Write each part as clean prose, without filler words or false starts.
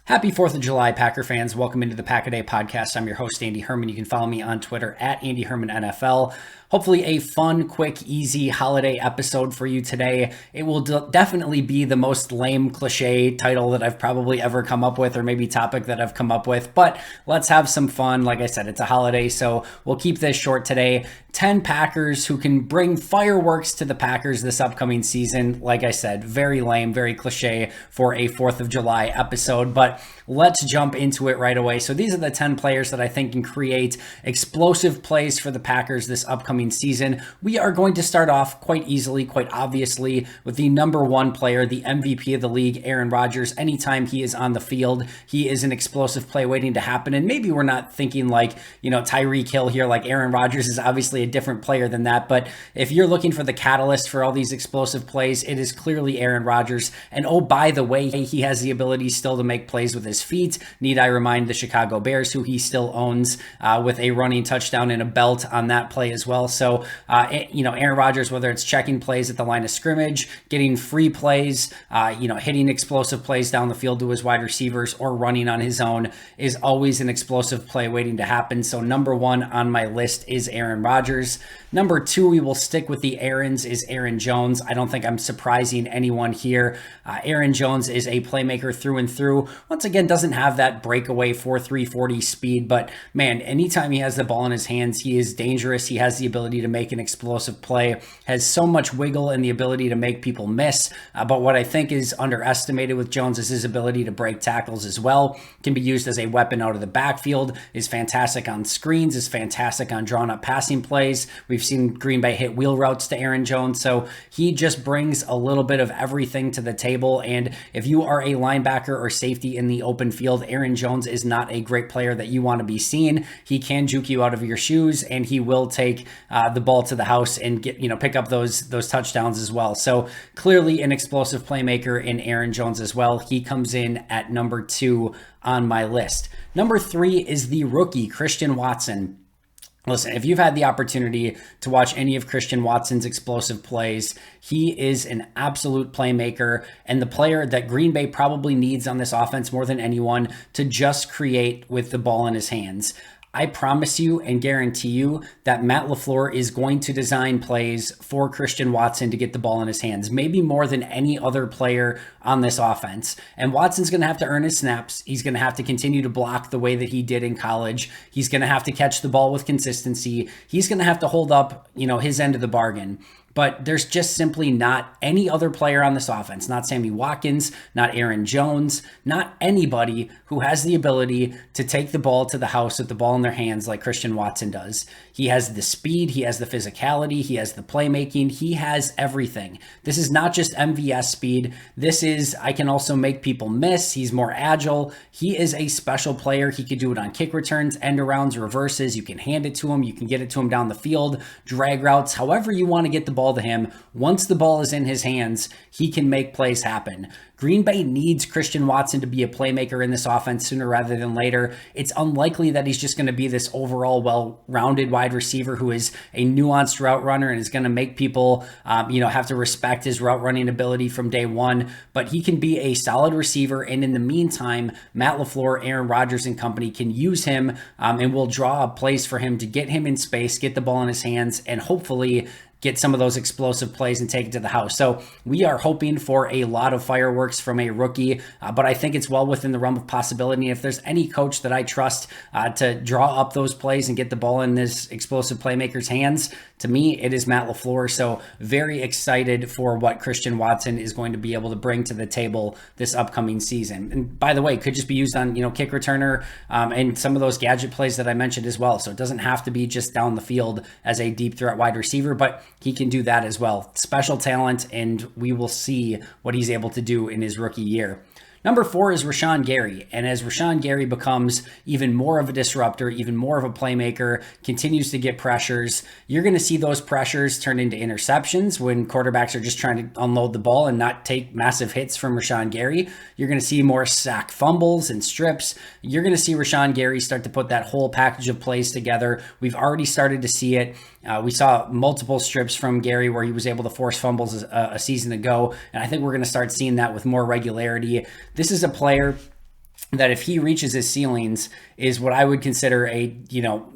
Happy 4th of July, Packer fans. Welcome into the Pack-A-Day podcast. I'm your host, Andy Herman. You can follow me on Twitter at Andy Herman NFL. Hopefully a fun, quick, easy holiday episode for you today. It will definitely be the most lame cliche title that I've probably ever come up with, or maybe topic that I've come up with, but let's have some fun. Like I said, it's a holiday, so we'll keep this short today. 10 Packers who can bring fireworks to the Packers this upcoming season. Like I said, very lame, very cliche for a 4th of July episode, but let's jump into it right away. So these are the 10 players that I think can create explosive plays for the Packers this upcoming season. We are going to start off quite easily, quite obviously, with the number one player, the MVP of the league, Aaron Rodgers. Anytime he is on the field, he is an explosive play waiting to happen. And maybe we're not thinking like, Tyreek Hill here, like Aaron Rodgers is obviously a different player than that. But if you're looking for the catalyst for all these explosive plays, it is clearly Aaron Rodgers. And oh, by the way, he has the ability still to make plays with his feet. Need I remind the Chicago Bears, who he still owns, with a running touchdown and a belt on that play as well. So, Aaron Rodgers, whether it's checking plays at the line of scrimmage, getting free plays, hitting explosive plays down the field to his wide receivers, or running on his own, is always an explosive play waiting to happen. So number one on my list is Aaron Rodgers. Number two, we will stick with the Aarons, is Aaron Jones. I don't think I'm surprising anyone here. Aaron Jones is a playmaker through and through. Once again, doesn't have that breakaway 4.3 40 speed, but man, anytime he has the ball in his hands, he is dangerous. He has the ability to make an explosive play, has so much wiggle and the ability to make people miss. But what I think is underestimated with Jones is his ability to break tackles as well. Can be used as a weapon out of the backfield, is fantastic on screens, is fantastic on drawn up passing plays. We've seen Green Bay hit wheel routes to Aaron Jones. So he just brings a little bit of everything to the table. And if you are a linebacker or safety in the open field, Aaron Jones is not a great player that you want to be seeing. He can juke you out of your shoes, and he will take the ball to the house and pick up those touchdowns as well. So clearly an explosive playmaker in Aaron Jones as well. He comes in at number two on my list. Number three is the rookie, Christian Watson. Listen, if you've had the opportunity to watch any of Christian Watson's explosive plays, he is an absolute playmaker and the player that Green Bay probably needs on this offense more than anyone to just create with the ball in his hands. I promise you and guarantee you that Matt LaFleur is going to design plays for Christian Watson to get the ball in his hands, maybe more than any other player on this offense. And Watson's going to have to earn his snaps. He's going to have to continue to block the way that he did in college. He's going to have to catch the ball with consistency. He's going to have to hold up, his end of the bargain. But there's just simply not any other player on this offense, not Sammy Watkins, not Aaron Jones, not anybody who has the ability to take the ball to the house with the ball in their hands like Christian Watson does. He has the speed, he has the physicality, he has the playmaking, he has everything. This is not just MVS speed. This is, I can also make people miss. He's more agile. He is a special player. He could do it on kick returns, end arounds, reverses. You can hand it to him. You can get it to him down the field, drag routes, however you want to get the ball to him. Once the ball is in his hands, he can make plays happen. Green Bay needs Christian Watson to be a playmaker in this offense sooner rather than later. It's unlikely that he's just going to be this overall well-rounded wide receiver who is a nuanced route runner and is going to make people, have to respect his route running ability from day one. But he can be a solid receiver. And in the meantime, Matt LaFleur, Aaron Rodgers and company can use him and will draw up plays for him to get him in space, get the ball in his hands, and hopefully get some of those explosive plays and take it to the house. So we are hoping for a lot of fireworks from a rookie, but I think it's well within the realm of possibility. If there's any coach that I trust to draw up those plays and get the ball in this explosive playmaker's hands, to me, it is Matt LaFleur. So very excited for what Christian Watson is going to be able to bring to the table this upcoming season. And by the way, could just be used on, kick returner and some of those gadget plays that I mentioned as well. So it doesn't have to be just down the field as a deep threat wide receiver, but he can do that as well. Special talent, and we will see what he's able to do in his rookie year. Number 4 is Rashawn Gary. And as Rashawn Gary becomes even more of a disruptor, even more of a playmaker, continues to get pressures, you're going to see those pressures turn into interceptions when quarterbacks are just trying to unload the ball and not take massive hits from Rashawn Gary. You're going to see more sack fumbles and strips. You're going to see Rashawn Gary start to put that whole package of plays together. We've already started to see it. We saw multiple strips from Gary where he was able to force fumbles a season ago, and I think we're going to start seeing that with more regularity. This is a player that if he reaches his ceilings is what I would consider a,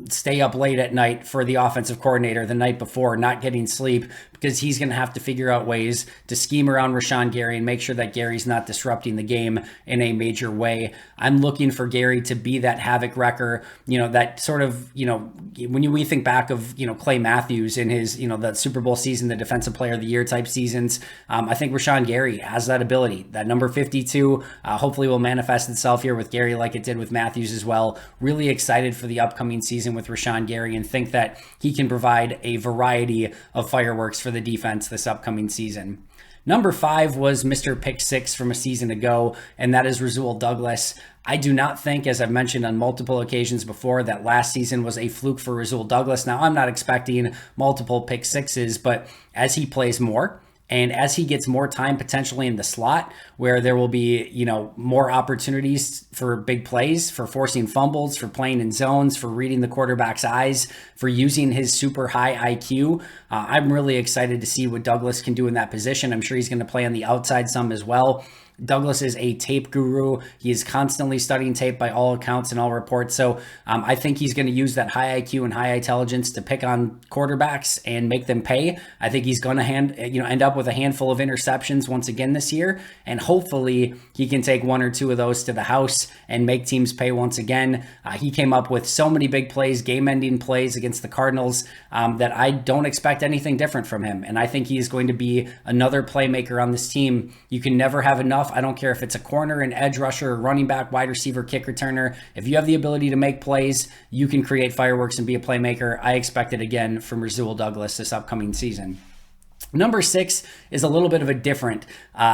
stay up late at night for the offensive coordinator the night before, not getting sleep, because he's going to have to figure out ways to scheme around Rashawn Gary and make sure that Gary's not disrupting the game in a major way. I'm looking for Gary to be that havoc wrecker, that sort of, when we think back of, Clay Matthews in his, the Super Bowl season, the defensive player of the year type seasons. I think Rashawn Gary has that ability. That number 52 hopefully will manifest itself here with Gary like it did with Matthews as well. Really excited for the upcoming season with Rashawn Gary and think that he can provide a variety of fireworks for the defense this upcoming season. Number 5 was Mr. Pick 6 from a season ago, and that is Razul Douglas. I do not think, as I've mentioned on multiple occasions before, that last season was a fluke for Razul Douglas. Now, I'm not expecting multiple pick 6s, but as he plays more, and as he gets more time potentially in the slot where there will be, more opportunities for big plays, for forcing fumbles, for playing in zones, for reading the quarterback's eyes, for using his super high IQ, I'm really excited to see what Douglas can do in that position. I'm sure he's going to play on the outside some as well. Douglas is a tape guru. He is constantly studying tape by all accounts and all reports. So I think he's going to use that high IQ and high intelligence to pick on quarterbacks and make them pay. I think he's going to end up with a handful of interceptions once again this year. And hopefully he can take 1 or 2 of those to the house and make teams pay once again. He came up with so many big plays, game-ending plays against the Cardinals that I don't expect anything different from him. And I think he is going to be another playmaker on this team. You can never have enough. I don't care if it's a corner, an edge rusher, running back, wide receiver, kick returner. If you have the ability to make plays, you can create fireworks and be a playmaker. I expect it again from Razul Douglas this upcoming season. Number 6 is a little bit of a different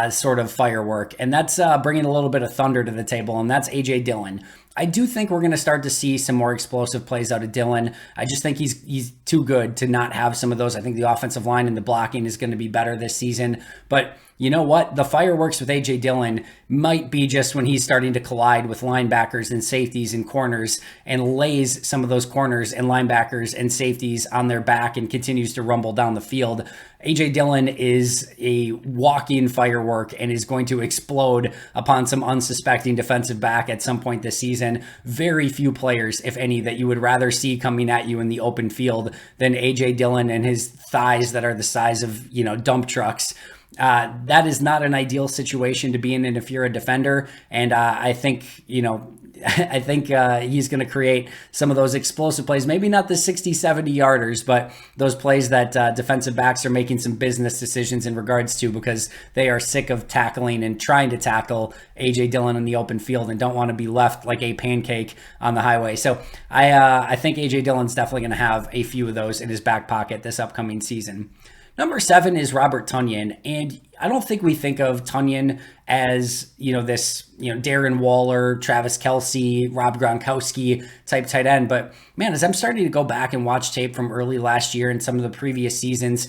sort of firework, and that's bringing a little bit of thunder to the table, and that's A.J. Dillon. I do think we're going to start to see some more explosive plays out of Dillon. I just think he's too good to not have some of those. I think the offensive line and the blocking is going to be better this season. But you know what? The fireworks with A.J. Dillon might be just when he's starting to collide with linebackers and safeties and corners and lays some of those corners and linebackers and safeties on their back and continues to rumble down the field. A.J. Dillon is a walking firework and is going to explode upon some unsuspecting defensive back at some point this season. Very few players, if any, that you would rather see coming at you in the open field than A.J. Dillon and his thighs that are the size of, dump trucks. That is not an ideal situation to be in if you're a defender. And I think, he's going to create some of those explosive plays, maybe not the 60, 70 yarders, but those plays that defensive backs are making some business decisions in regards to because they are sick of tackling and trying to tackle A.J. Dillon in the open field and don't want to be left like a pancake on the highway. So I think A.J. Dillon's definitely going to have a few of those in his back pocket this upcoming season. Number 7 is Robert Tonyan, and I don't think we think of Tonyan as, this, Darren Waller, Travis Kelce, Rob Gronkowski type tight end. But man, as I'm starting to go back and watch tape from early last year and some of the previous seasons,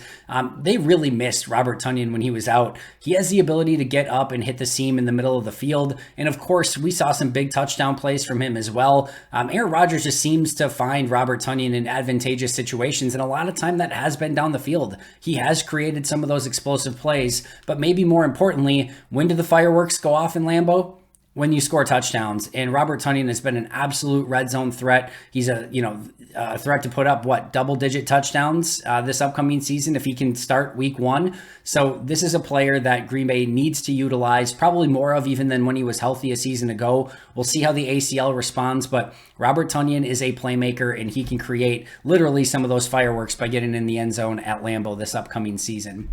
they really missed Robert Tonyan when he was out. He has the ability to get up and hit the seam in the middle of the field. And of course, we saw some big touchdown plays from him as well. Aaron Rodgers just seems to find Robert Tonyan in advantageous situations. And a lot of time that has been down the field. He has created some of those explosive plays, but maybe more importantly, when do the fireworks go off in Lambeau? When you score touchdowns. And Robert Tonyan has been an absolute red zone threat. He's a threat to put up double-digit touchdowns this upcoming season if he can start week 1. So this is a player that Green Bay needs to utilize probably more of even than when he was healthy a season ago. We'll see how the ACL responds, but Robert Tonyan is a playmaker and he can create literally some of those fireworks by getting in the end zone at Lambeau this upcoming season.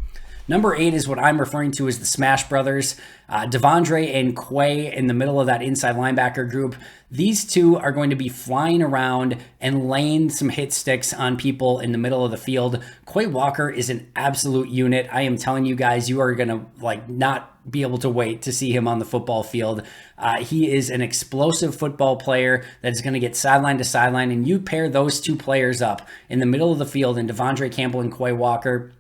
Number 8 is what I'm referring to as the Smash Brothers. Devondre and Quay in the middle of that inside linebacker group. These two are going to be flying around and laying some hit sticks on people in the middle of the field. Quay Walker is an absolute unit. I am telling you guys, you are going to not be able to wait to see him on the football field. He is an explosive football player that is going to get sideline to sideline, and you pair those two players up in the middle of the field in Devondre Campbell and Quay Walker.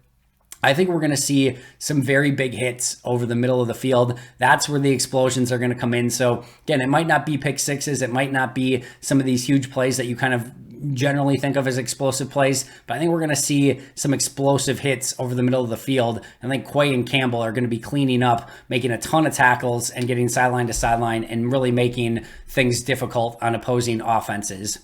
I think we're going to see some very big hits over the middle of the field. That's where the explosions are going to come in. So again, it might not be pick sixes. It might not be some of these huge plays that you kind of, generally think of as explosive plays, but I think we're going to see some explosive hits over the middle of the field. I think Quay and Campbell are going to be cleaning up, making a ton of tackles and getting sideline to sideline and really making things difficult on opposing offenses.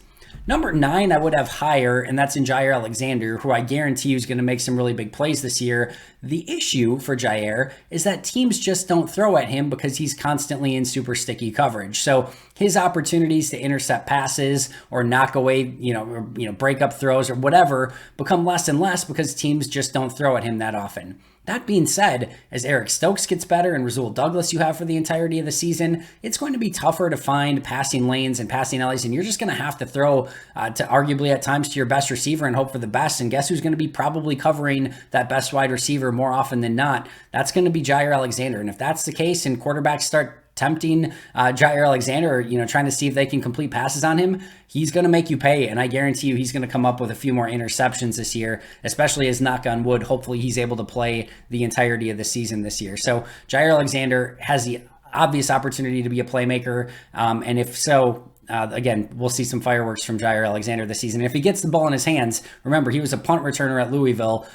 Number 9, I would have higher, and that's in Jaire Alexander, who I guarantee you is going to make some really big plays this year. The issue for Jaire is that teams just don't throw at him because he's constantly in super sticky coverage. So his opportunities to intercept passes or knock away, break up throws or whatever become less and less because teams just don't throw at him that often. That being said, as Eric Stokes gets better and Razul Douglas you have for the entirety of the season, it's going to be tougher to find passing lanes and passing alleys, and you're just going to have to throw to arguably at times to your best receiver and hope for the best. And guess who's going to be probably covering that best wide receiver more often than not? That's going to be Jaire Alexander. And if that's the case and quarterbacks start tempting Jaire Alexander, or, trying to see if they can complete passes on him, he's going to make you pay. And I guarantee you he's going to come up with a few more interceptions this year, especially as, knock on wood, hopefully he's able to play the entirety of the season this year. So Jaire Alexander has the obvious opportunity to be a playmaker. And if so, again, we'll see some fireworks from Jaire Alexander this season. If he gets the ball in his hands, remember, he was a punt returner at Louisville.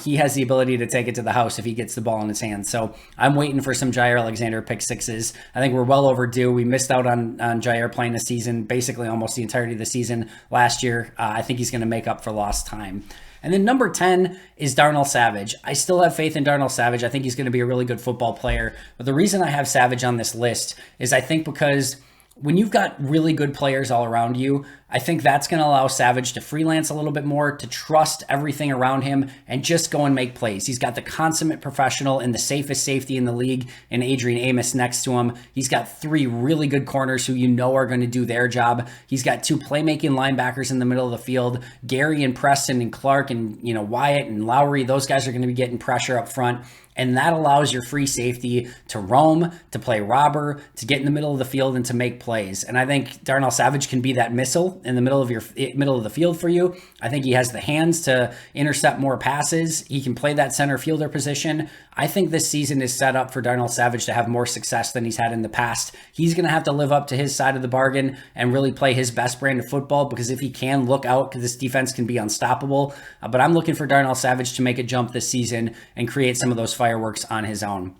He has the ability to take it to the house if he gets the ball in his hands. So I'm waiting for some Jaire Alexander pick sixes. I think we're well overdue. We missed out on Jaire playing the season, basically almost the entirety of the season last year. I think he's going to make up for lost time. And then number 10 is Darnell Savage. I still have faith in Darnell Savage. I think he's going to be a really good football player. But the reason I have Savage on this list is I think because when you've got really good players all around you, I think that's going to allow Savage to freelance a little bit more, to trust everything around him and just go and make plays. He's got the consummate professional and the safest safety in the league in Adrian Amos next to him. He's got 3 really good corners who are going to do their job. He's got 2 playmaking linebackers in the middle of the field. Gary and Preston and Clark and Wyatt and Lowry, those guys are going to be getting pressure up front. And that allows your free safety to roam, to play robber, to get in the middle of the field and to make plays. And I think Darnell Savage can be that missile in the middle of the field for you. I think he has the hands to intercept more passes. He can play that center fielder position. I think this season is set up for Darnell Savage to have more success than he's had in the past. He's going to have to live up to his side of the bargain and really play his best brand of football, because if he can look out, because this defense can be unstoppable. But I'm looking for Darnell Savage to make a jump this season and create some of those fireworks on his own.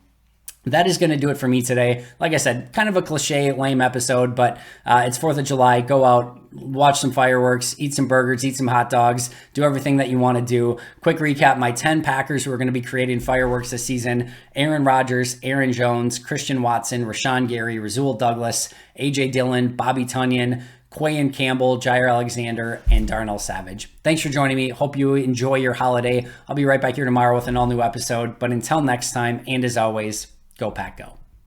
That is going to do it for me today. Like I said, kind of a cliche, lame episode, but it's 4th of July. Go out, watch some fireworks, eat some burgers, eat some hot dogs, do everything that you want to do. Quick recap, my 10 Packers who are going to be creating fireworks this season: Aaron Rodgers, Aaron Jones, Christian Watson, Rashawn Gary, Razul Douglas, A.J. Dillon, Bobby Tonyan, Quay and Campbell, Jaire Alexander, and Darnell Savage. Thanks for joining me. Hope you enjoy your holiday. I'll be right back here tomorrow with an all-new episode. But until next time, and as always, go Pack Go.